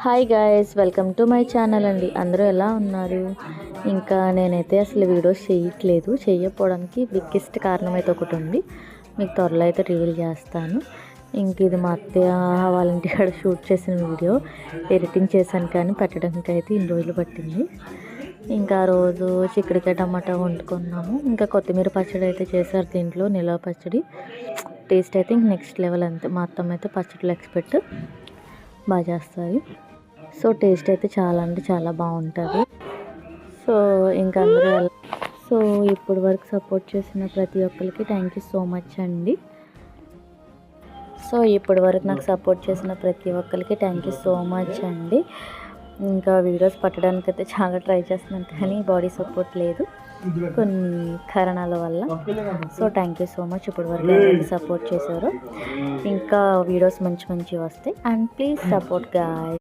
Hi guys, welcome to my channel అండి. అందరూ ఎలా ఉన్నారు? ఇంకా నేనైతే అసలు వీడియోస్ చేయకపోవడానికి బిగ్గెస్ట్ కారణం అయితే ఒకటి ఉంది. మీకు త్వరలో అయితే రివీల్ చేస్తాను. ఇంక ఇది మా అత్తయ్య వాళ్ళ ఇంటికాడ షూట్ చేసిన వీడియో. ఎడిటింగ్ చేశాను కానీ పెట్టడానికి అయితే ఇన్ని రోజులు పట్టింది. ఇంకా ఆ రోజు చిక్కుడుకాయ టమాటా వండుకున్నాము. ఇంకా కొత్తిమీర పచ్చడి అయితే చేశారు దీంట్లో, నిలవ పచ్చడి. టేస్ట్ అయితే ఇంక నెక్స్ట్ లెవెల్. అంతే, మా అత్తమ్మ అయితే పచ్చడిలో ఎక్స్పెక్ట్ బాగా చేస్తుంది. సో టేస్ట్ అయితే చాలా అంటే చాలా బాగుంటుంది. సో ఇంకా సో ఇప్పటి వరకు సపోర్ట్ చేసిన ప్రతి ఒక్కరికి థ్యాంక్ యూ సో మచ్ అండి. సో ఇప్పటి వరకు నాకు సపోర్ట్ చేసిన ప్రతి ఒక్కరికి థ్యాంక్ యూ సో మచ్ అండి. ఇంకా వీడియోస్ పట్టడానికి అయితే చాలా ట్రై చేస్తున్నాను కానీ బాడీ సపోర్ట్ లేదు కొన్ని కారణాల వల్ల. So thank you so much ఇప్పటి వరకు ఎవరైతే సపోర్ట్ చేశారో. ఇంకా వీడియోస్ మంచి వస్తాయి అండ్ ప్లీజ్ సపోర్ట్ గాయ్స్.